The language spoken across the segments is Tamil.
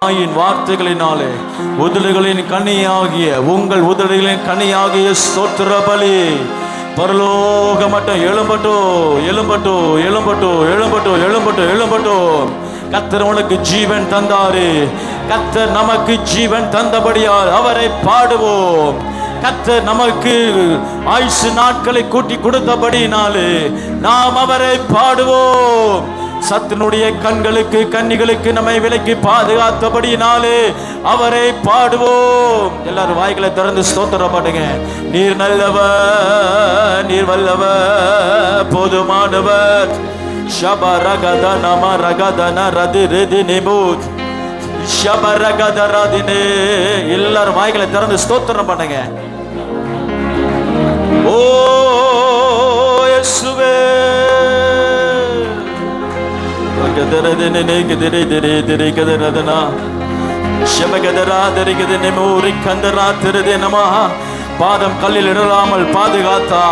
வார்த்தைகளினாலே உதடுகளின் கனியாகிய உங்கள் உதடுகளின் கனியாகிய ஸ்தோத்திர பலி பரலோக மட்டும் எழும்பட்டோ எழும்பட்டோ எழும்பட்டோ எழும்பட்டோ எழும்பட்டோ எழும்பட்டோ. கர்த்தர் உனக்கு ஜீவன் தந்தாரு. கர்த்தர் நமக்கு ஜீவன் தந்தபடியால் அவரை பாடுவோம். கர்த்தர் நமக்கு ஆயுசு நாட்களை கூட்டி கொடுத்தபடினாலே நாம் அவரை பாடுவோம். சத்துனுடைய கண்களுக்கு கன்னிகளுக்கு நம்மை விலக்கி பாதுகாத்தபடினாலே அவரை பாடுவோம். எல்லாரும் வாய்களை திறந்து ஸ்தோத்திரம் பண்ணுங்க. நீர் நல்லவர், நீர் வல்லவர், போதுமானவர். ஷபரகத நம ரகதன ரதி ரெதி நிபூத் ஷபரகத ரதினே. எல்லாரும் வாய்களை திறந்து ஸ்தோத்திரம் பண்ணுங்க. ஓ இயேசுவே, பாதம் கல்லில் இடலாமல் பாதுகாத்தா.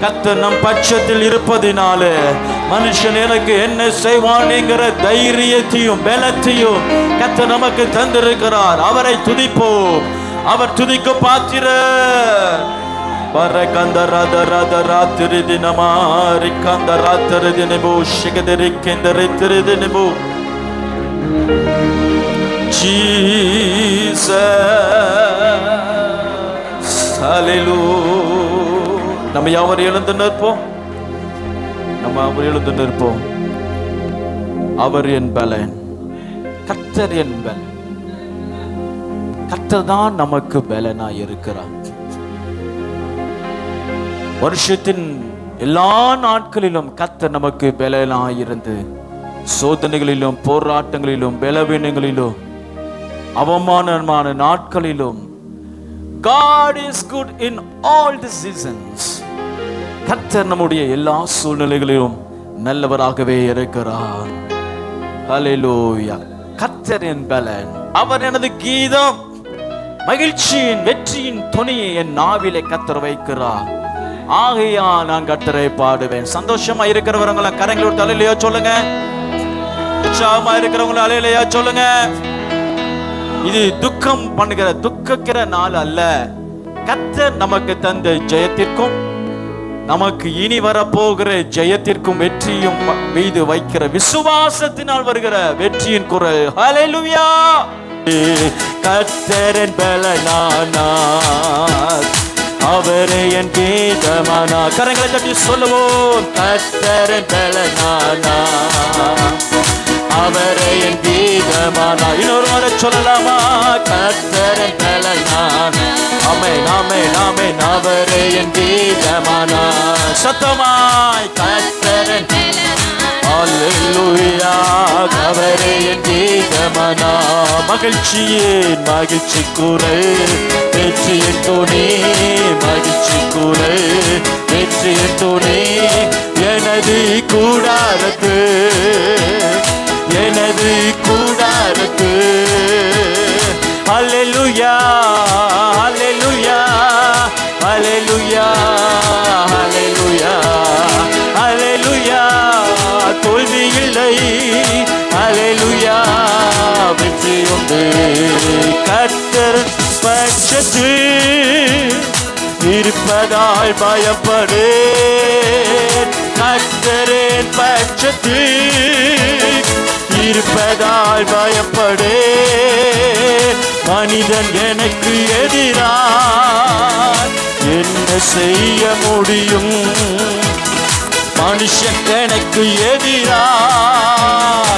கர்த்தர் நம் பட்சத்தில் இருப்பதினாலே மனுஷன் எனக்கு என்ன செய்வான் என்கிற தைரியத்தையும் பலத்தையும் கர்த்தர் நமக்கு தந்திருக்கிறார். அவரை துதிப்போம். அவர் துதிக்க பாத்திர நம்ம யாவர் எழுந்து நிற்போம். நம்ம அவர் எழுந்து நிற்போம். அவர் என் பலன், கர்த்தர் என் பலன். கர்த்தர் தான் நமக்கு பலனாய் இருக்கிறார். வருஷத்தின் எல்லா நாட்களிலும் கர்த்தர் நமக்கு பலனாயிருந்து சோதனைகளிலும் போராட்டங்களிலும் பலவீனங்களிலும் அவமானமான நாட்களிலும் God is good in all the seasons. கர்த்தர் நம்முடைய எல்லா சூழ்நிலைகளிலும் நல்லவராகவே இருக்கிறார். ஹல்லேலூயா. கர்த்தர் என் பலன், அவர் எனது கீதம், மகிழ்ச்சியின் வெற்றியின் துணியை என் நாவிலே கர்த்தர் வைக்கிறார். ஆகையா நான் கர்த்தரை பாடுவேன். சந்தோஷமா இருக்கிறவங்கள கரங்களோட தலையிலையா சொல்லுங்க. உற்சாகமா இருக்கிறவங்கள அலையிலையா சொல்லுங்க. இது துக்கம் பண்ணுகிற துக்கிற நாள் அல்ல. கர்த்தர் நமக்கு தந்த ஜெயத்திற்கும் நமக்கு இனி வரப்போகிற ஜெயத்திற்கும் வெற்றியும் மீது வைக்கிற விசுவாசத்தினால் வருகிற வெற்றியின் குரல். ஹல்லேலூயா. கர்த்தரின் பலனானார், அவரே என் கீதமானா. கரங்களை தட்டி சொல்லுவோம். கர்த்தரின் பலனானார், அவரே என் கீதமானா. இன்னொரு முறை சொல்லலாமா? கர்த்தரின் பலனானார், ஆமென் ஆமென் ஆமென், அவரே என் கீதமானா. சத்தமாய் கர்த்தரின் அல்லேலூயா, அவரே என் கீதமானா. மகிழ்ச்சியின் மகிழ்ச்சி கூரை, வெற்றியின் துணி, மகிழ்ச்சி கூரை, வெற்றியின் துணி, எனது கூடாரத்து, எனது கூடாரத்து. அல்லேலூயா அல்லேலூயா அல்லேலூயா அல்லேலூயா அல்லேலூயா. தோல்வி இல்லை, அல்லேலூயா, வெற்றி உண்டு. கர்த்தர் பட்சத்தில் இருப்பதால் பயப்படேன். கர்த்தரின் பட்சத்தில் இருப்பதால் பயப்படேன். மனிதன் எனக்கு எதிராக என்ன செய்ய முடியும்? மனுஷன் எனக்கு எதிராக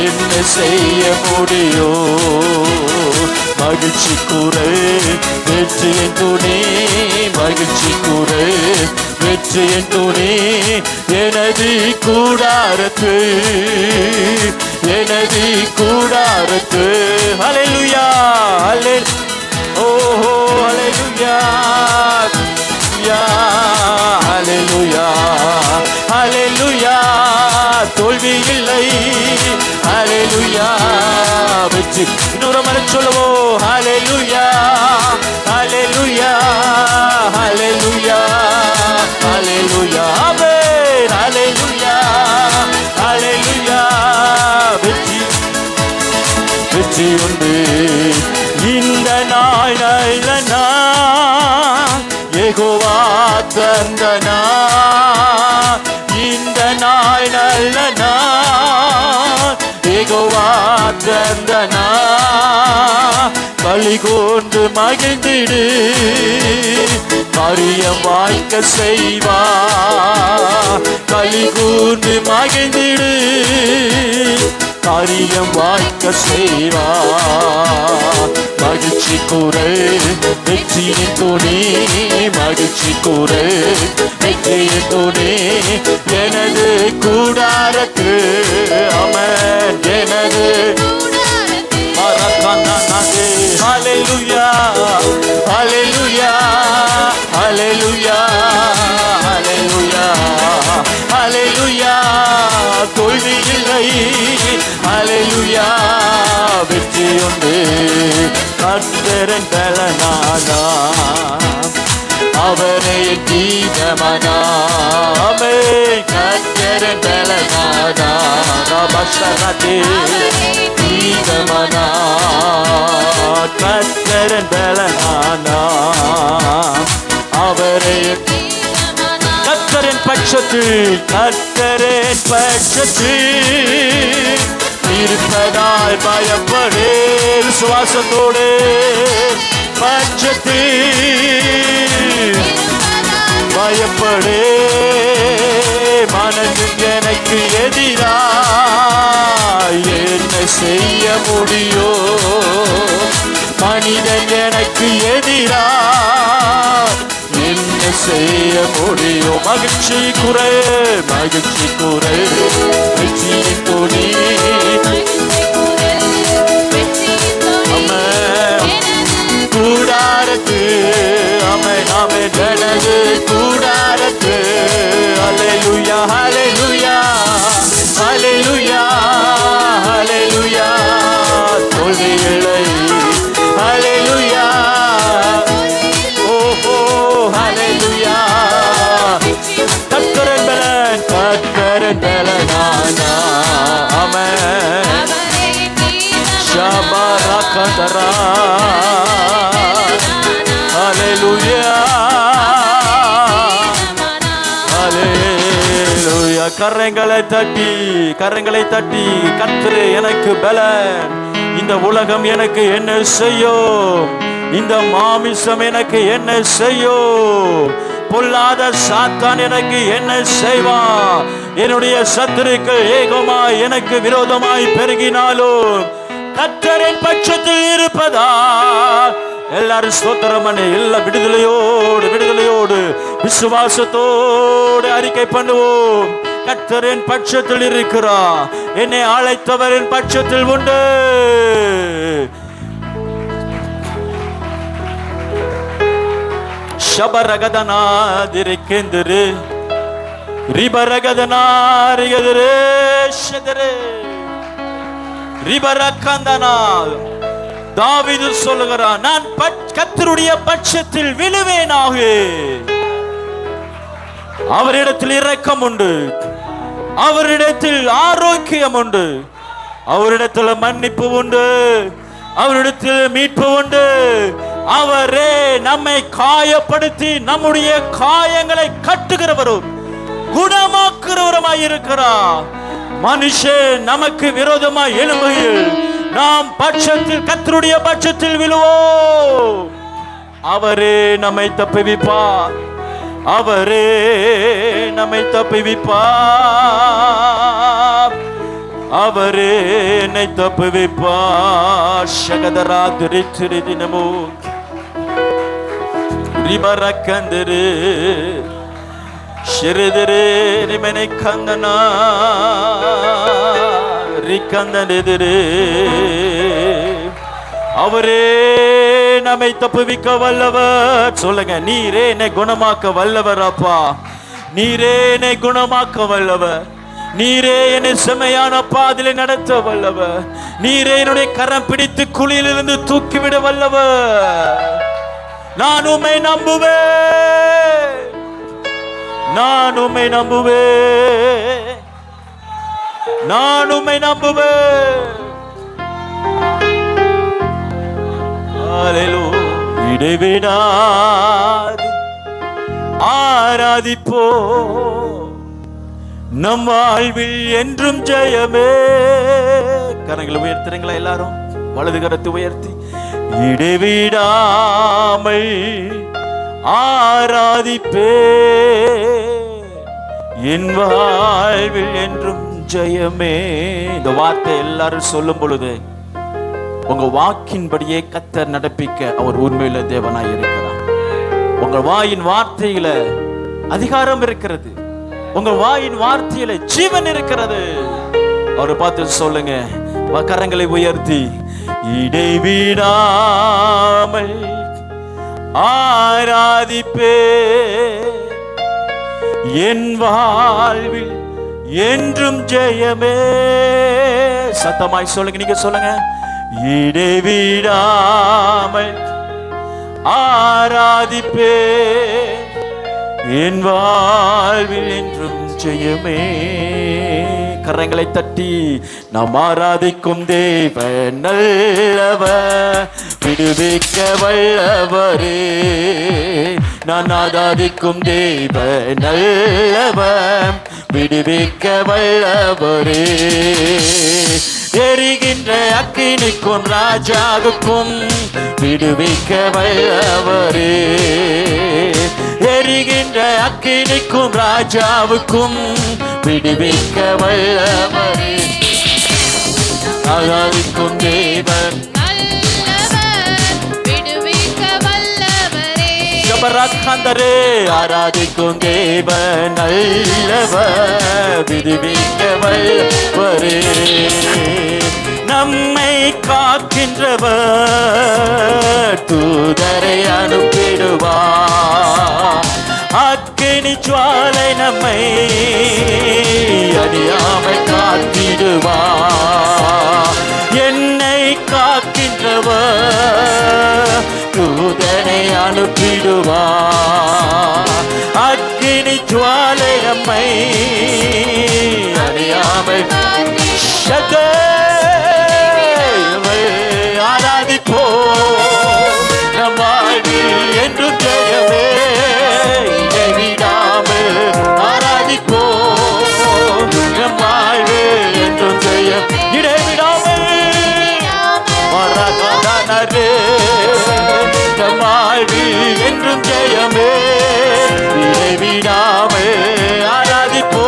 என்ன செய்ய முடியும்? மகிழ்ச்சி கூரை, வெற்றியின் துணி, மகிழ்ச்சி கூரை, வெற்றியின் துணி, எனது கூடாரத்து, எனது கூடாரத்து. ஹல்லேலூயா ஹல்லேலூயா. ஓஹோ ஹல்லேலூயா ஹல்லேலூயா ஹல்லேலூயா. தோல்வி இல்லை, ஹல்லேலூயா, வெற்றி. இன்னொரு முறை சொல்லுவோம். ஹல்லேலூயா ஹல்லேலூயா ஹல்லேலூயா ஹல்லேலூயா. ஆமென். ஹல்லேலூயா ஹல்லேலூயா. வெற்றி வெற்றி உண்டு. வசந்தனா களி கூர்ந்து மகிழ்ந்திடு காரியம் வாய்க்க செய்வா களி கூர்ந்து மகிழ்ந்திடு காரியம் வாய்க்க செய்வா மகிழ்ச்சி குரல் வெற்றியின் துணி மகிழ்ச்சி குரல் வெற்றியின் துணி எனது கூடாரத்து அமன் எனது ஹல்லேலூயா ஹல்லேலூயா ஹல்லேலூயா ஹல்லேலூயா ஹல்லேலூயா தோல்வி இல்லை ஹல்லேலூயா வெற்றி உண்டு கர்த்தரின் பலனானா அவரே கீதமனாமே கர்த்தரின் பலனானா ரபஷரதே கீதமனா கர்த்தரின் பலனானா அவரே கர்த்தரின் பட்சத்தில் இருப்பதால் பயப்படே விசுவாசத்தோடு பட்சத்தில் பயப்படே மனது எனக்கு எதிராய் என்ன செய்ய முடியோ மனிதன் எனக்கு எதிராய் என்ன செய்ய முடியும் மகிழ்ச்சி குறை வெற்றியின் துணி கூடாரத்து அமன் அமன் எனது கூடாரத்து ஹல்லேலூயா ஹல்லேலூயா ஹல்லேலூயா ஹல்லேலூயா தோல்வி இல்லை ஹல்லேலூயா ஓஹோ ஹல்லேலூயா கர்த்தரின் பலனானா ஆமென் ஷபரகதரா ஹல்லேலூயா ஹல்லேலூயா கரங்களை தட்டி கர்த்தரே எனக்கு பலன் இந்த உலகம் எனக்கு என்ன செய்யும் இந்த மாமிசம் எனக்கு என்ன செய்யும் பொல்லாத சாத்தான் எனக்கு என்ன செய்வான் என்னுடைய சத்துருக்கள் ஏகமாய் எனக்கு விரோதமாய் பெருகினாலும் கர்த்தரின் பட்சத்தில் இருப்பதா எல்லாரும் ஸ்தோத்திரம் பண்ணி எல்லா விடுதலையோடு விசுவாசத்தோடு அறிக்கை பண்ணுவோம் கர்த்தரின் பட்சத்தில் இருக்கிறார் என்னை அழைத்தவரின் பட்சத்தில் உண்டு ಶಬರಗದನಾದಿರಿಕೆಂದರೆ ರಿಬರಗದನಾರಿಗದರೆ ಶೆದರೆ ரிபரக்கந்தனா தாவீது சொல்லுகிறான் நான் கர்த்தருடைய பட்சத்தில் விழுவேனாக அவரிடத்தில் இரக்கம் உண்டு அவரிடத்தில் ஆரோக்கியம் உண்டு அவரிடத்தில் மன்னிப்பு உண்டு அவரிடத்தில் மீட்பு உண்டு அவரே நம்மை காயப்படுத்தி நம்முடைய காயங்களை கட்டுகிறவரும் குணமாக்குறவருமாய் இருக்கிறார் மனுஷன் நமக்கு விரோதமாய் எழும்புகையில் நாம் பட்சத்தில் கர்த்தருடைய பட்சத்தில் விழுவோம் அவரே நம்மை தப்புவிப்பார் அவரே நம்மை தப்புவிப்பார் அவரே என்னை தப்புவிப்பார் ஷகதரா திரித்திரி தினமோ ரிபரக்கந்தரு ஷிரிதிரே ரிமனை கந்தனா ரிக்கந்தனெதிரே அவரே நம்மை தப்புவிக்க வல்லவர் சொல்லுங்க நீரே என்னை குணமாக்க வல்லவர் அப்பா நீரே என்னை குணமாக்க வல்லவர் நீரே என்னை செம்மையான பாதையிலே நடத்த வல்லவர் நீரே என்னுடைய கரம் பிடித்து குழியிலிருந்து தூக்கிவிட வல்லவர் நான் உம்மை நம்புவேன் நான் உம்மை நம்புவேன் நான் உம்மை நம்புவேன் ஹல்லேலூயா இடைவிடாது ஆராதிப்போம் நம் வாழ்வில் என்றும் ஜெயமே கரங்களை உயர்த்துறீங்களா? எல்லாரும் வலது கரத்தை உயர்த்தி இடைவிடாமல் ஆராதிப்பே, என் வாழ்வில் என்றும் ஜெயமே. இந்த வார்த்தை எல்லாரும் சொல்லும் பொழுது உங்க வாக்கின்படியே கர்த்தர் நடப்பிக்க அவர் உண்மையில தேவனாய் இருக்கிறார். உங்கள் வாயின் வார்த்தையில அதிகாரம் இருக்கிறது. உங்கள் வாயின் வார்த்தையில ஜீவன் இருக்கிறது. அவரை பார்த்து சொல்லுங்க, கரங்களை உயர்த்தி இடைவிடாமல் ஆராதிப்பே, என் வாழ்வில் என்றும் ஜெயமே. சத்தமாய் சொல்லுங்க, நீங்க சொல்லுங்க. இடைவிடாமல் ஆராதிப்பே, என் வாழ்வில் என்றும் ஜெயமே. கரங்களை தட்டி நாம் ஆராதிக்கும் தேவன் நல்லவர், விடுவிக்க வல்லவரே. நான் ஆராதிக்கும் தேவன் நல்லவர், விடுவிக்க வல்லவரே. எரிகின்ற அக்கினிக்கும் ராஜாவுக்கும் விடுவிக்க வல்லவரே. எரிகின்ற அக்கினிக்கும் ராஜாவுக்கும் விடுவிக்க வல்லவரே. ஆராதிக்கும் தேவன் விடுவிக்க வல்லவரே. ஜபராத்கந்தரே ஆராதிக்கும் தேவன் நல்லவர், விடுவிக்க வல்லவரே. நம்மை காக்கின்றவர் தூதரை அனுப்பிடுவார். அக்கினி ஜுவாலை நம்மை அறியாமல் காத்திடுவார். என்னை காக்கின்றவர் தூதனை அனுப்பிடுவார். அக்கினி ஜுவாலை நம்மை அறியாமல் ஆராதிப்போ, நம் வாழ்வில் என்றும் ஜெயமே. இடைவிடாமல் ஆராதிப்போ, நம் வாழ்வில் என்றும் ஜெயம். இடைவிடாமல் மரகதனரே, நம் வாழ்வில் என்றும் ஜெயமே. இடைவிடாமல் ஆராதிப்போ,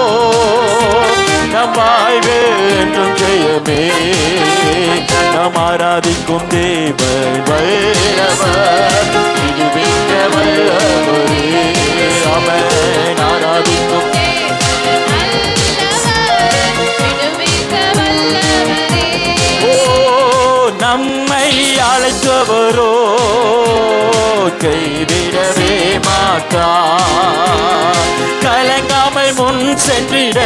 நம் வாழ்வில் என்றும் ஜெயமே. நாம் ஆராதிக்கும் தேவன் வல்லவர், விடுவிக்க வல்லவரே. ஆமென். ஆராதிக்கும் ஓ, நம்மை அழைத்தவரோ கைவிடவே மாட்டார். கலங்காமல் முன் சென்றிட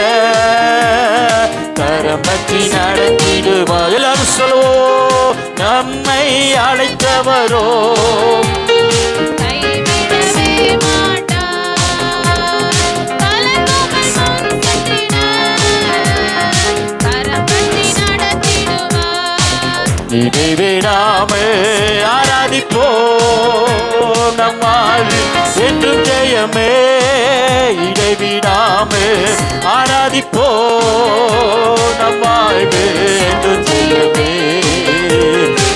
கரம் பற்றி நடத்திடுவார். எல்லாரும் சொல்லுவோம், நம்மை அழைத்தவரோ கைவிடவே மாட்டார். கலங்காமல் முன் சென்றிட கரம் பற்றி நடத்திடுவார். இடைவிடாமல் ஆராதிப்போ, நம் வாழ்வில் என்றும் ஜெயமே. இடைவிடாமல் ஆராதிப்போ, நம் வாழ்வில் என்றும் ஜெயமே.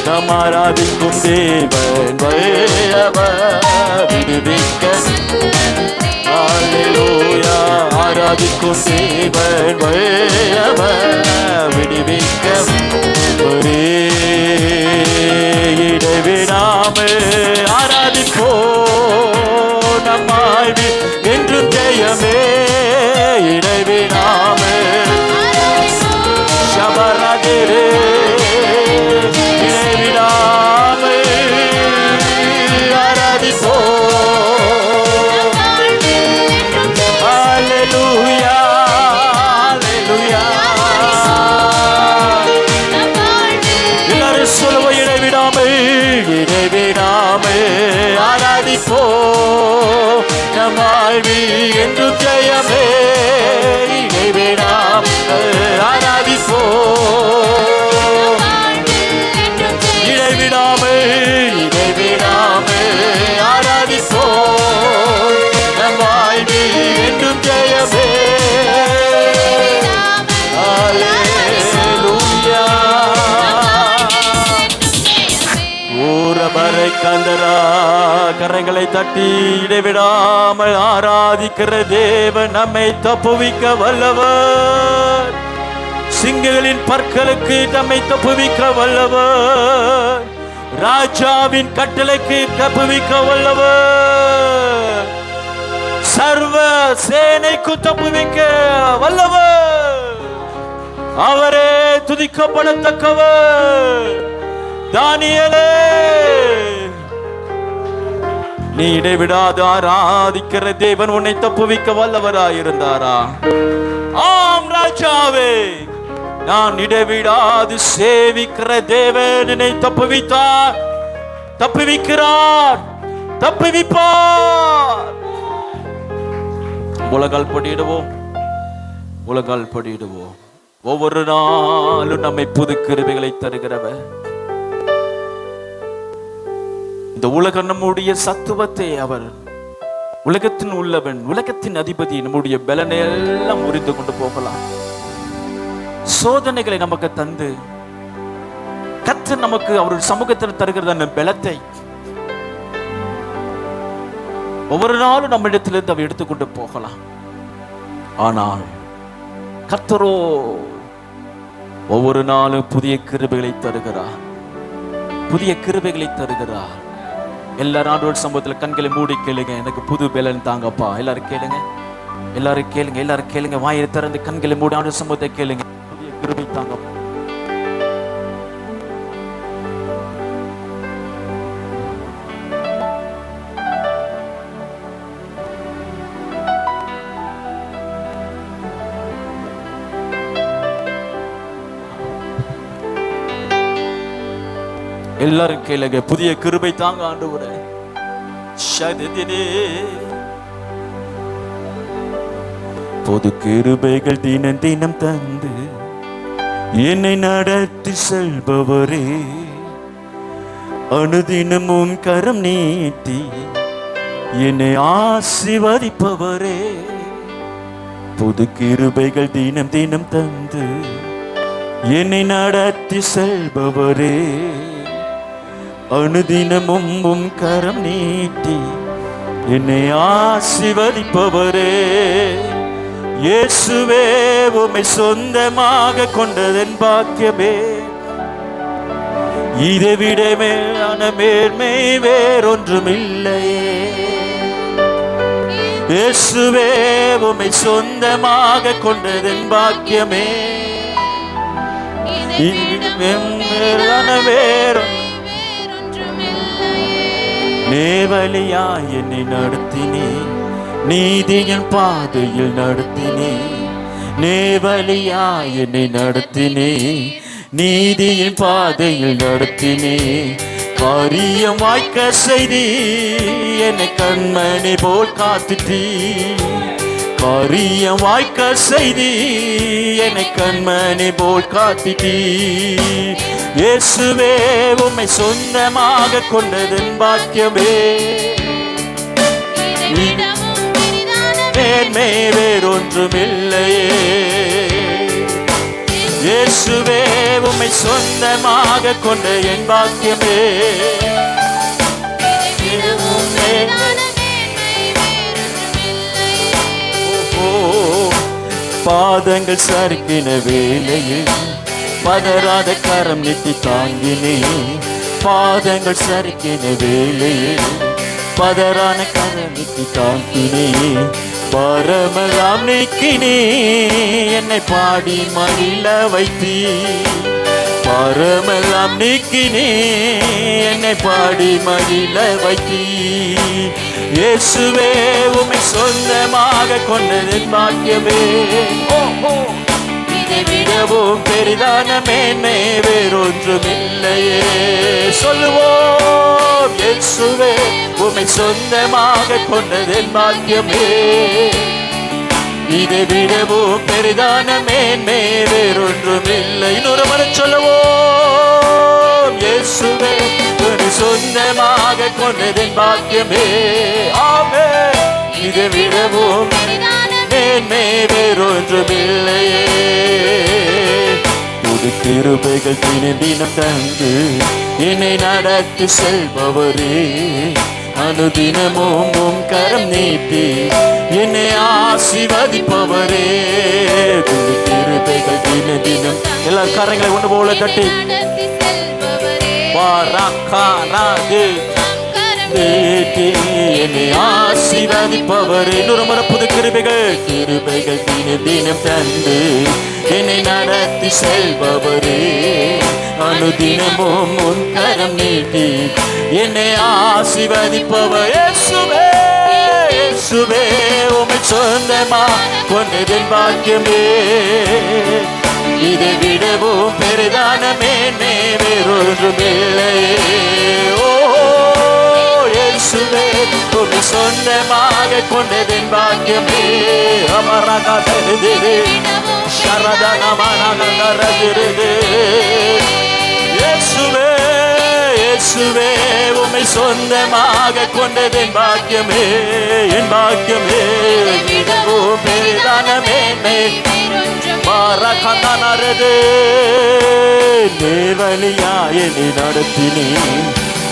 நாம் ஆராதிக்கும் தேவன் வல்லவர், விடுவிக்க அல்லேலூயா. ஆராதிக்கும் தேவன் வல்லவர், விடுவிக்க ஒரே. இடைவிடாமல் ஆராதிப்போ, நம் வாழ்வில் என்றும் ஜெயமே. இடைவிடாமல் ஷபரதிரே, இடைவிடாமல் ஆராதிப்போ. அல்லேலூயா, அல்லேலூயா. எல்லாரும் சொல்லுவோம், இடைவிடாமல் இடைவிடாமல் ஆராதிப்போ, நம் வாழ்வில் என்றும் ஜெயமே. இடைவிடாமல் ஆராதிப்போ, இடைவிடாமல் இடைவிடாமல் ஆராதிப்போ, நம் வாழ்வில் என்றும் ஜெயமே. அல்லேலூயா. கந்தரா கரங்களை தட்டி இடைவிடாமல் ஆராதிக்கிற தேவன் நம்மை தப்புவிக்க வல்லவர். சிங்கங்களின் பற்களுக்கு நம்மை தப்புவிக்க வல்லவர். ராஜாவின் கட்டளைக்கு தப்புவிக்க வல்லவர். சர்வ சேனைக்கு தப்புவிக்க வல்லவர். அவரே துதிக்கப்படத்தக்கவர். தானியேலே, நீ இடைவிடாது ஆராதிக்கிற தேவன் உன்னை தப்புவிக்க வல்லவராயிருந்தாரா? ஆம் ராஜாவே, நான் இடைவிடாது சேவிக்கிற தேவன் என்னை தப்புவித்தார், தப்புவிக்கிறார், தப்புவிப்பார். உலகால் படியிடுவோம், உலகால் படியிடுவோம். ஒவ்வொரு நாளும் நம்மை புது கிருபைகளை தருகிறவர். இந்த உலகம் நம்முடைய சத்துவத்தை, அவர் உலகத்தின் உள்ளவன், உலகத்தின் அதிபதி. நம்முடைய பலனை எல்லாம் முறிந்து கொண்டு போகலாம். சோதனைகளை நமக்கு தந்து கர்த்தர் நமக்கு அவருடைய சமூகத்தில் தருகிறது அந்த பலத்தை ஒவ்வொரு நாளும் நம்ம இடத்திலிருந்து அவர் எடுத்துக்கொண்டு போகலாம். ஆனால் கர்த்தரோ ஒவ்வொரு நாளும் புதிய கிருபைகளை தருகிறார், புதிய கிருபைகளை தருகிறார். எல்லாரும் ஆண்டவர் சமூகத்தில் கண்களை மூடி கேளுங்க, எனக்கு புது பலன் தாங்கப்பா. எல்லாரும் கேளுங்க, எல்லாரும் கேளுங்க, எல்லாரும் கேளுங்க. வாயை திறந்து கண்களை மூடி ஆண்டவர் சமூகத்தை கேளுங்க, புதிய கிருபை தாங்கப்பா. எல்லாரும் கேளுங்க, புதிய கிருபை தாங்க ஆண்டவரே. பொது கிருபைகள் தினம் தினம் தந்து என்னை நடத்தி செல்பவரே, அனுதினமும் கரம் நீட்டி என்னை ஆசீர்வதிப்பவரே. பொது கிருபைகள் தினம் தினம் தந்து என்னை நடத்தி செல்பவரே, அனுதினமும் கரம் நீட்டி என்னை ஆசீர்வதிப்பவரே. இயேசுவே, உம்மை சொந்தமாக கொண்டதன் பாக்கியமே. இதை விட மேலான மேன்மை வேறொன்றுமில்லையே. இயேசுவே, உம்மை சொந்தமாக கொண்டதன் பாக்கியமே. மேலான வேறொன்று நேவலியாய் என்னை நடத்தினே, நீதியின் பாதையில் நடத்தினே. நேவலியாய் என்னை நடத்தினே, நீதியின் பாதையில் நடத்தினே. காரியம் வாய்க்க செய்தி என்னை கண்மணி போல் காத்துட்டீ. காரியம் வாய்க்க செய்தி என்னை கண்மணி போல் காத்துட்டீ. இயேசுவே, உம்மை சொந்தமாக கொண்டதன் பாக்கியமே. மேன்மை வேறொன்றுமில்லையே. இயேசுவே, உம்மை சொந்தமாக கொண்ட என் பாக்கியமே. பாதங்கள் சறுக்கின வேளையில் பதறாத கரம் நீட்டி தாங்கினே. பாதங்கள் சறுக்கின வேளையில் பதறான கரம் நீட்டி தாங்கினே. பரமலாம் நீக்கினே, என்னை பாடி மகிழ வைத்தீ. பரமெல்லாம் நீக்கினே, என்னை பாடி மகிழ வைத்தீ. இயேசுவே, உம்மை சொந்தமாக கொண்டதன் பாக்கியமே. இதை விடவும் பெரிதான மேன்மை வேறொன்றுமில்லையே. சொல்லுவோம், இயேசுவே, உம்மை சொந்தமாக கொண்டதன் பாக்கியமே. இதை விடவும் பெரிதான மேன்மை வேறொன்றுமில்லை. இன்னொரு முறை சொல்லுவோம், இயேசுவே, உம்மை சொந்தமாக கொண்டதன் பாக்கியமே. ஆமென். இதை விடவும் மேன்மை வேறொன்றுமில்லையே. புது கிருபைகள் தினம் தினம் தந்து என்னை நடத்தி செல்பவரே, அனுதினமும் உம் கரம் நீட்டி என்னை ஆசீர்வதிப்பவரே. புது கிருபைகள் தினம் தினம் எல்லா கரங்களை ஒன்று போல தட்டி நடத்தி செல்பவரே, வாராக்காராது நீட்டி என்னை ஆசீர்வதிப்பவரே. இன்னொரு முறை புது கிருபைகள் கிருபைகள் தினம் தினம் தந்து என்னை நடத்தி செல்பவரே, அனுதினமும் உன் கரம் நீட்டி என்னை ஆசீர்வதிப்பவர். இயேசுவே இயேசுவே உம்மை சொந்தமா கொண்டதின் பாக்கியமே, இதை விடவும் பெரிதான மேன்மை வேறொன்றுமில்லை. ஓ இயேசுவே உம்மை சொந்தமாக கொண்டதின் பாக்கியமே. அமரகதருது சரதனமனகரதிருது. இயேசுவே இயேசுவே உம்மை சொந்தமாக கொண்டதின் பாக்கியமே, என் பாக்கியமே, விடவும் பெரிதான மேன்மை பாரகனரது. நேர்வழியா என்னை நடத்தினே,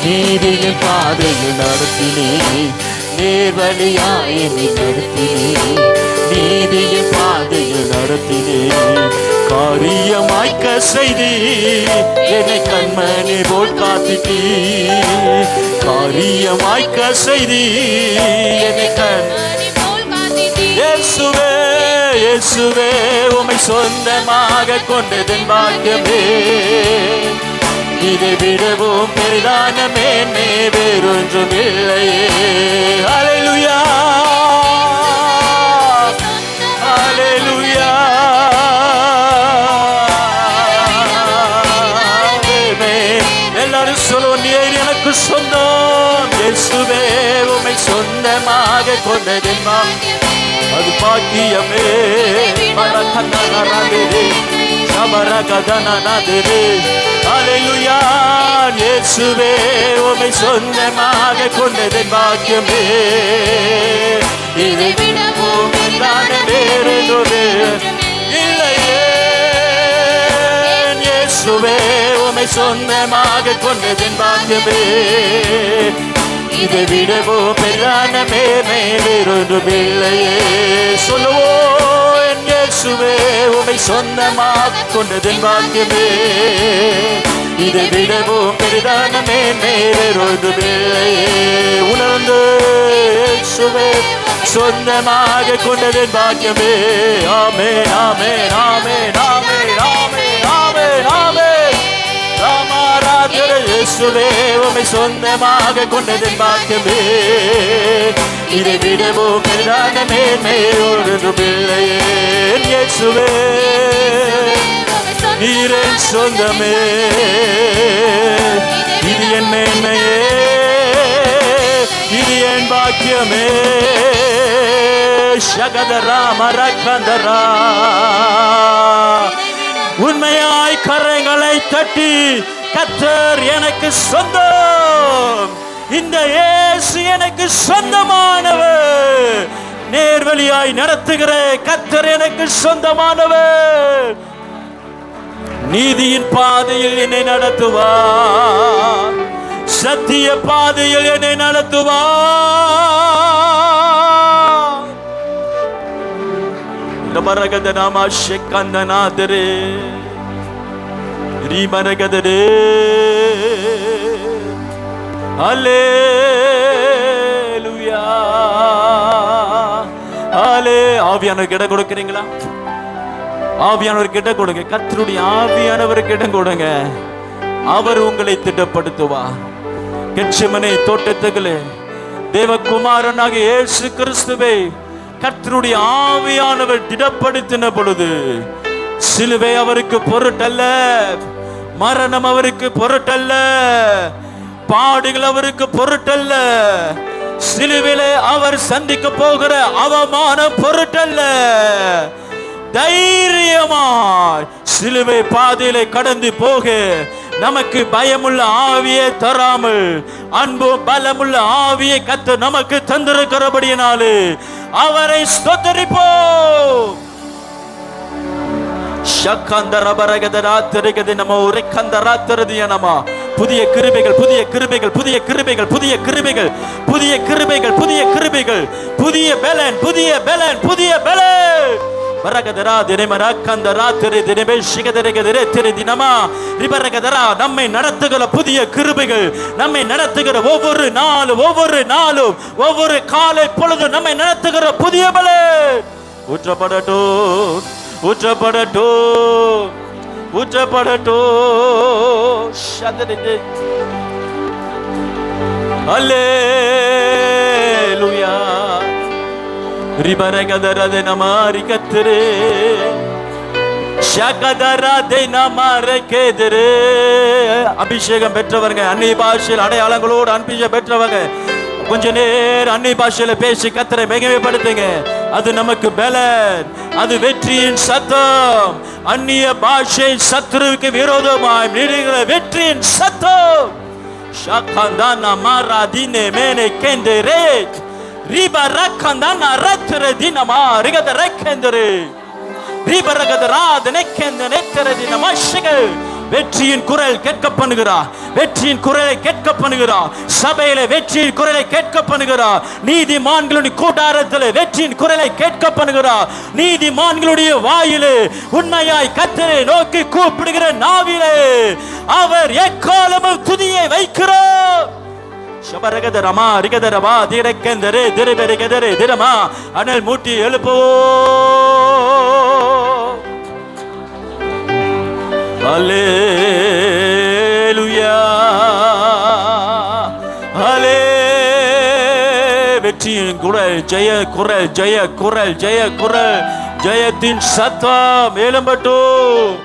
நீதியின் பாதையில் நடத்தினே, நேர்வழியா என்னை நடத்தினே, நீதியின் பாதையில் நடத்தினே. காரியமாய்க்க செய்தி என்னை கண்மணி போல் காத்திட்டீ, காரியமாய்க்க செய்தி என்னை மணி போல் காத்திட்டீர். இயேசுவே இயேசுவே உம்மை சொந்தமாக கொண்டதின் பாக்கியமே, இதை விடவும் பெரிதான மேன்மை வேறொன்றுமில்லையே. ஹல்லேலூயா ஹல்லேலூயா. எல்லாரும் சொல்லுவோம், நீர் எனக்கு சொந்தம். இயேசுவே உம்மை சொந்தமாக கொண்டதின் பாக்கியமே, அது பாக்கியமே. மரகதனரதிரே சமரகதனனதிரே. ஹல்லேலூயா. இயேசுவே உம்மை சொந்தமாக கொண்டதின் பாக்கியமே, இதை விடவும் பெரிதான வேறொன்று இல்லையே. இயேசுவே உம்மை சொந்தமாக கொண்டதின் பாக்கியமே, இதை விடவும் பெரிதான மேன்மை வேறொன்றுமில்லையே. சொல்லுவோம், இயேசுவே உம்மை சொந்தமாக கொண்டதின் பாக்கியமே, இதை விடவும் பெரிதான மேன்மை வேறொன்றுமில்லையே. உணர்ந்து இயேசுவே சொந்தமாக கொண்டதின் பாக்கியமே. ஆமென் ஆமென் ஆமென் ஆமென் ஆமென் ஆமென் ஆமென். ராமாராதரே இயேசுவே உம்மை சொந்தமாக கொண்டதின் பாக்கியமே, இதை விடவும் பெரிதான மேன்மை ஒன்றுமில்லையே. இயேசுவே நீரே சொந்தமே, இது என் மேன்மையே, இது என் பாக்கியமே. சகதரா மரகந்தரா. உண்மையாய் கரங்களை தட்டி கர்த்தர் எனக்கு சொந்தம், இந்த இயேசு எனக்கு சொந்தமானவர். நேர்வழியாய் நடத்துகிற கர்த்தர் எனக்கு சொந்தமானவர். நீதியின் பாதையில் என்னை நடத்துவார், சத்திய பாதையில் என்னை நடத்துவார். மரகத நாமா ஷெக்கந்தனாதரே ரீமரகதரே. ஹல்லேலூயா ஹல்லே. ஆவியானவருக்கு இடம் கொடுக்கிறீங்களா? ஆவியானவருக்கு இடம் கொடுங்க. கர்த்தருடைய ஆவியானவருக்கு இடம் கொடுங்க. அவர் உங்களை திட்டப்படுத்துவார். கெத்செமனே தோட்டத்துகளே தேவகுமாரனாக இயேசு கிறிஸ்துவை கர்த்தருடைய ஆவியானவர் திடப்படுத்தின பொழுது சிலுவை அவருக்கு பொருட்டல்ல, மரணம் அவருக்கு பொருட்டல்ல, பாடுகள் அவருக்கு பொருட்டல்ல, சிலுவிலே அவர் சந்திக்க போகிற அவமானம் பொருட்டல்ல. தைரியமாய் சிலுவை பாதையிலே கடந்து போக நமக்கு பயமுள்ள ஆவியை தராமல் அன்பு பலமுள்ள ஆவியை கர்த்தர் நமக்கு தந்திருக்கிறபடியினாலே அவரை ஸ்தோத்திரிப்போம். புதிய கிருபைகள், புதிய கிருபைகள், புதிய கிருபைகள், புதிய கிருபைகள், புதிய கிருபைகள், புதிய கிருபைகள், புதிய பலன், புதிய பலன், புதிய பலன். வரகதரா தினமரா கந்தரா திரு தினமே சிகதரகதரே திரு தினமா ரிபரகதரா. நம்மை நடத்துகிற புதிய கிருபைகள், நம்மை நடத்துகிற ஒவ்வொரு நாளும் ஒவ்வொரு காலை பொழுதும் நம்மை நடத்துகிற புதிய பலன் ஊற்றப்படட்டும், ஊற்றப்படட்டும், ஊற்றப்படட்டும். அல்லேலூயா. ரிபரகதரதே நமாரி கத்தரே ஷகதரதே நமாரே கேதரே. அபிஷேகம் பெற்றவங்க, அந்நிய பாஷையில் அடையாளங்களோடு அபிஷேகம் பெற்றவங்க கொஞ்ச நேரம் அந்நிய பாஷையில பேசி கத்தரை மகிமைப்படுத்துங்க. அது நமக்கு பலன், அது வெற்றியின் சத்தம். அந்நிய பாஷை சத்துருவுக்கு விரோதமாய் நிறுகிற வெற்றியின் சத்தம். ஷகந்தனா மாராதினே மேனே கேந்தரே ரிபா ரக்கந்தனா ரத்ர தினமா ரிகத ரக்கந்தரே ரிபா ரகத ராதனே கேந்தனே தர தினமா ஷிக. வெற்றியின் குரல் கேட்க பண்ணுகிறார், வெற்றியின் குரலை கேட்க பண்ணுகிறார். சபையில வெற்றியின் குரலை கேட்க பண்ணுகிறார். நீதிமான்களுடைய கூடாரத்தில் வெற்றியின் குரலை கேட்க பண்ணுகிறார். நீதிமான்களுடைய வாயிலே உண்மையாய் கர்த்தரை நோக்கி கூப்பிடுகிற நாவிலே அவர் எக்காலமும் துதியை வைக்கிறார். ஷபரகதரமா ரிகதரவா திரக்கந்தரே திரபெரிகதரே திரமா அனல் மூட்டி எழுப்போ. அல்லேலூயா, அல்லே. வெற்றியின் குரல், ஜெய குரல், ஜெய குரல், ஜெய குரல், ஜெயத்தின் சத்தம் எழும்பட்டும்.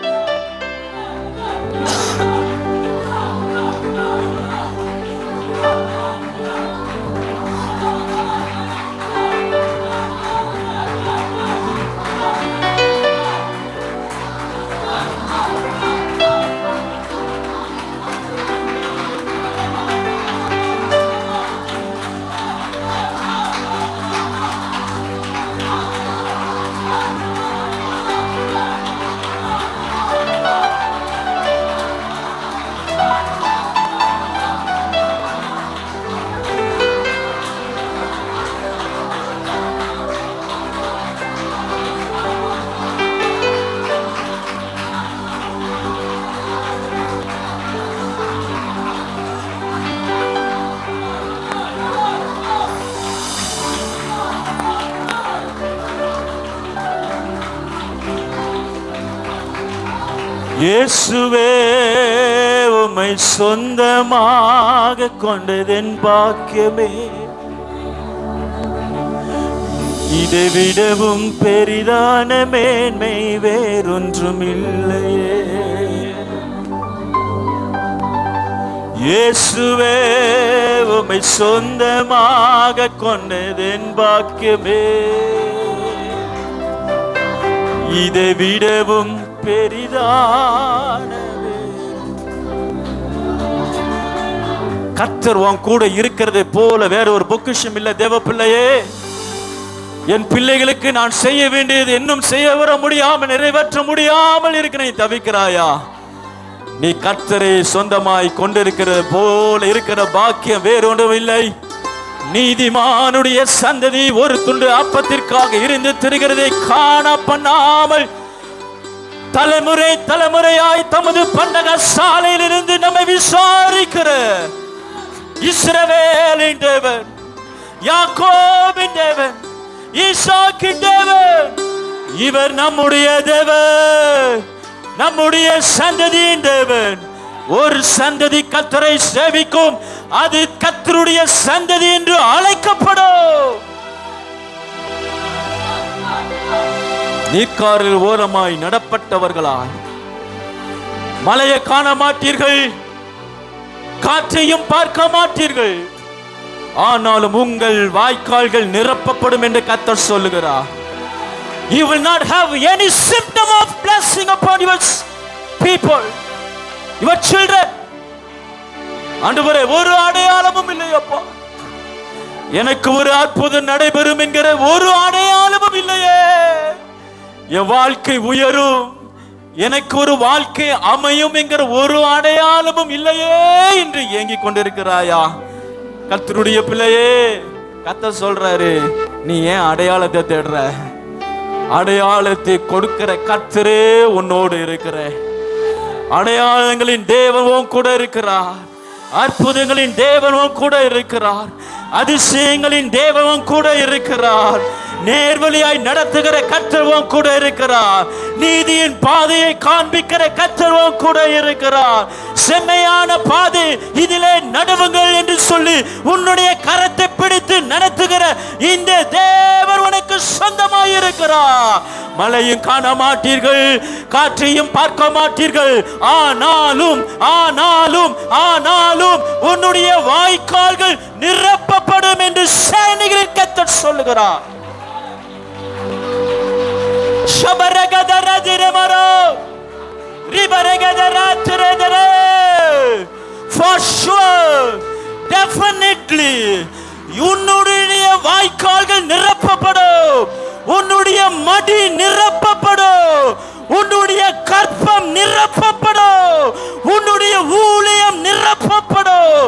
இயேசுவே உம்மை சொந்தமாக கொண்டதென் பாக்கியமே, இதை விடவும் பெரிதான மேன்மை வேறொன்றும் இல்லையே. இயேசுவே உம்மை சொந்தமாக கொண்டதென் பாக்கியமே, இதை விடவும் பெரிதான. கர்த்தர் உன் கூட இருக்கிறதை போல வேற ஒரு பொக்கிஷம் இல்ல. தேவ பிள்ளையே, என் பிள்ளைகளுக்கு நான் செய்ய வேண்டியது இன்னும் செய்ய வர முடியாமல் நிறைவேற்ற முடியாமல் இருக்கிறேன், தவிக்கிறாயா? நீ கர்த்தரை சொந்தமாய் கொண்டிருக்கிறது போல இருக்கிற பாக்கியம் வேறொன்றும் இல்லை. நீதிமானுடைய சந்ததி ஒரு துண்டு அப்பத்திற்காக இருந்து திரிகிறதை காண பண்ணாமல் தலைமுறை தலைமுறையாய் தமது பண்டக சாலையில் இருந்து நம்மை விசாரிக்கிற இஸ்ரவேலின் தேவன், யாக்கோபின் தேவன், ஈசாக்கின் தேவன், இவர் நம்முடைய தேவன், நம்முடைய சந்ததியின் தேவன். ஒரு சந்ததி கர்த்தரை சேவிக்கும், அது கர்த்தருடைய சந்ததி என்று அழைக்கப்படும். நீர்க்காரில் ஓரமாய் நடப்பட்டவர்களாய் மலையை காண மாட்டீர்கள், காற்றையும் பார்க்க மாட்டீர்கள், ஆனாலும் உங்கள் வாய்க்கால்கள் நிரப்பப்படும் என்று கர்த்தர் சொல்லுகிறார். You will not have any symptom of blessing upon your people, your children. ஆண்டவரே, ஒரு அடையாளமும் இல்லையப்பா, எனக்கு ஒரு அற்புதம் நடைபெறும் என்கிற ஒரு அடையாளமும் இல்லையே. என் வாழ்க்கை உயரும், எனக்கு ஒரு வாழ்க்கை அமையும் என்கிற ஒரு அடையாளமும் இல்லையே என்று ஏங்கிக் கொண்டிருக்கிறாயா? கர்த்தருடைய பிள்ளையே, கர்த்தர் சொல்றாரு, நீ ஏன் அடையாளத்தை தேடுற? அடையாளத்தை கொடுக்கிற கர்த்தரே உன்னோடு இருக்கிற. அடையாளங்களின் தேவனும் கூட இருக்கிறார். அற்புதங்களின் தேவனும் கூட இருக்கிறார். அதிசயங்களின் தேவனும் கூட இருக்கிறார். நேர்வழியாய் நடத்துகிற கர்த்தரும் கூட இருக்கிறார். நீதியின் பாதையை காண்பிக்கிற கர்த்தரும் கூட இருக்கிறார். செம்மையான பாதை இதிலே நடுவுங்கள் என்று சொல்லி உன்னுடைய கரத்தை பிடித்து நடத்துகிற இந்த தேவன் உனக்கு சொந்தமாய் இருக்கிறார். மழையும் காண மாட்டீர்கள், காற்றையும் பார்க்க மாட்டீர்கள், ஆனாலும் ஆனாலும் ஆனாலும் உன்னுடைய வாய்க்கால்கள் நிரப்பப்படும் என்று சேனைகளின் கர்த்தர் சொல்லுகிறார். For sure, definitely, உன்னுடைய வாய்க்கால்கள் நிரப்பப்படும், உன்னுடைய மடி நிரப்பப்படும், உன்னுடைய கற்பம் நிரப்பப்படும், உன்னுடைய ஊழியம் நிரப்பப்படும்.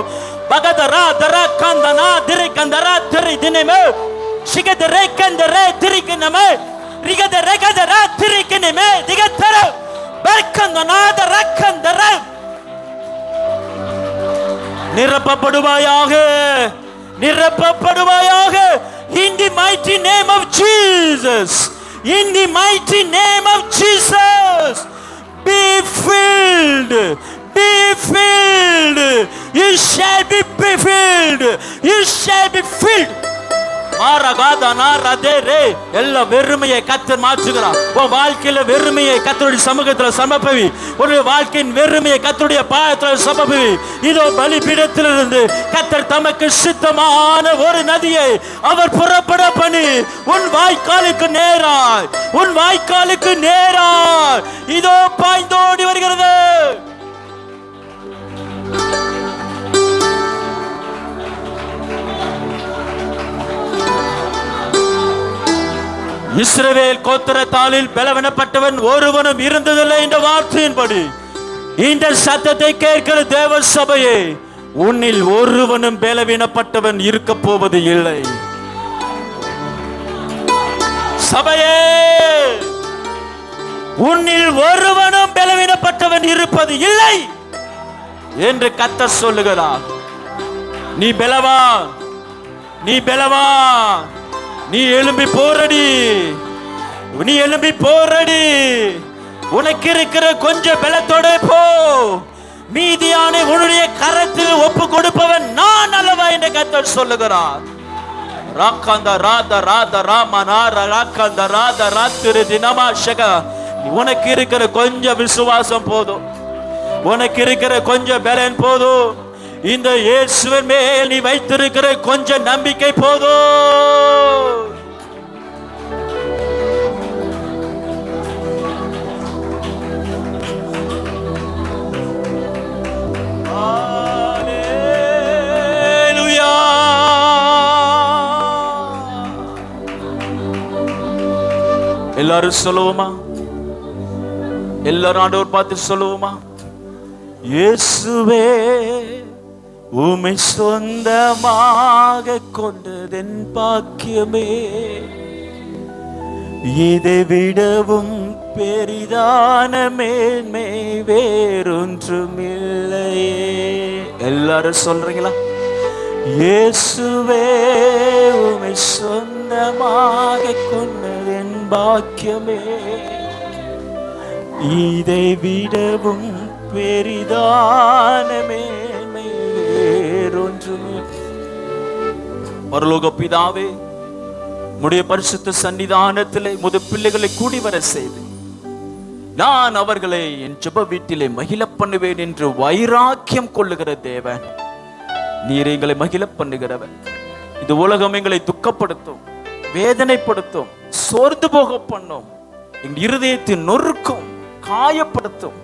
பகதரா தரா கந்தனா திரை கந்தரா திரை தினமே சிகதரே கந்தரே திரிக்கனமே ரிகத ரகதரா திரிக்கனமே திகதர பர்க்கந்தனா தரக்கந்தர நிரப்பப்படுவாயாக, நிரப்பப்படுவாயாக. In the mighty name of Jesus, in the mighty name of Jesus, be filled, be filled, you shall be filled, you shall be filled. எல்லா வெறுமையை கர்த்தர் மாற்றுகிறார். உன் வாழ்க்கையில வெறுமையை கர்த்தருடைய சமூகத்தில் சமர்ப்பி. உன்னுடைய வாழ்க்கையின் வெறுமையை கர்த்தருடைய பாதத்தில் சமர்ப்பி. இதோ பலிபீடத்திலிருந்து கர்த்தர் தமக்கு சித்தமான ஒரு நதியை அவர் புறப்பட பண்ணி உன் வாய்க்காலுக்கு நேராய், உன் வாய்க்காலுக்கு நேராய் இதோ பாய்ந்தோடி வருகிறது. இஸ்ரவேல் கோத்திரத்தாலில் பலவீனப்பட்டவன் ஒருவனும் இருந்ததில்லை என்ற வார்த்தையின்படி இந்த சத்தத்தை கேட்கிற தேவ சபையே, உன்னில் ஒருவனும் பலவீனப்பட்டவன் இருக்க போவது இல்லை. சபையே, உன்னில் ஒருவனும் பலவீனப்பட்டவன் இருப்பது இல்லை என்று கர்த்தர் சொல்லுகிறார். நீ பலவான், நீ பலவான், நீ எழும்பி போரடி, நீ எழும்பி போரடி. உனக்கு இருக்கிற கொஞ்சம் பலத்தோட போ. மீதியான உன்னுடைய கரத்தில் ஒப்பு கொடுப்பவன் நான் அல்லவா என்று கர்த்தர் சொல்லுகிறார். ராக்கந்த ராத ராத ராமனார ராக்கந்த ராத ராத்திரி தினமா ஷக. உனக்கு இருக்கிற கொஞ்சம் விசுவாசம் போதும், உனக்கு இருக்கிற கொஞ்சம் பலன் போதும். இந்த இயேசுவின் மேல் நீ வைத்திருக்கிற கொஞ்சம் நம்பிக்கை போதும். எல்லாரும் சொல்லுவோமா? எல்லாரும் ஆண்டவர் பார்த்து சொல்லுவோமா? இயேசுவே, உம்மை சொந்தமாக கொண்டதென் பாக்கியமே, இதை விடவும் பெரிதான மேன்மை வேறொன்றுமில்லையே. எல்லாரும் சொல்றீங்களா? இயேசுவே, உம்மை சொந்தமாக கொண்டதென் பாக்கியமே, இதை விடவும் பெரிதான மேன்மை வேறொன்றுமே. பரலோக பிதாவே, உம்முடைய பரிசுத்த சன்னிதானத்திலே முது பிள்ளைகளை கூடி வர செய்து நான் அவர்களை என் ஜெப வீட்டிலே மகிழ பண்ணுவேன் என்று வைராக்கியம் கொள்ளுகிற தேவன், நீர் எங்களை மகிழ பண்ணுகிறவன். இது உலகம் எங்களை துக்கப்படுத்தும், வேதனைப்படுத்தும், சோர்ந்து போக பண்ணும், எங்கள் இருதயத்தை நொறுக்கும், காயப்படுத்தும்.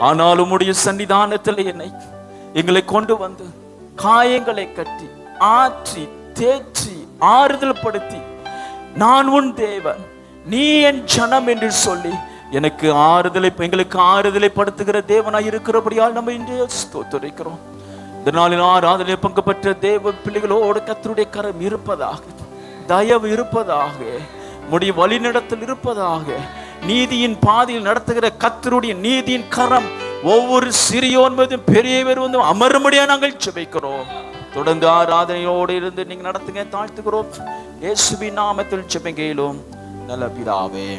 ஆனாலும் உம்முடைய சன்னிதானத்தில் எங்களை கொண்டு வந்து காயங்களை கட்டி ஆற்றி தேற்றி ஆறுதல் படுத்தி, நான் உன் தேவன், நீ என் ஜனம் என்று சொல்லி எங்களுக்கு ஆறுதலை படுத்துகிற தேவனாய் இருக்கிறபடியால் நம்ம இன்று ஸ்தோத்திரிக்கிறோம். இந்த நாளில் ஆராதனை பங்கு பெற்ற தேவ பிள்ளைகளோடு கர்த்தருடைய கரம் இருப்பதாக, தயவு இருப்பதாக, முடிய வழிநடத்தல் இருப்பதாக, நீதியின் பாதையில் நடத்துகிற கர்த்தருடைய நீதியின் கரம் ஒவ்வொரு சிறியோன் மீதும் பெரியவர் வந்து அமரும்படியா நாங்கள் ஜெபிக்கிறோம். தொடர்ந்து ஆராதனையோடு இருந்து நீங்க நடத்துங்க, தாழ்த்துகிறோம். இயேசுவின் நாமத்தில் ஜெபிக்கிறோம் நல்ல பிதாவே.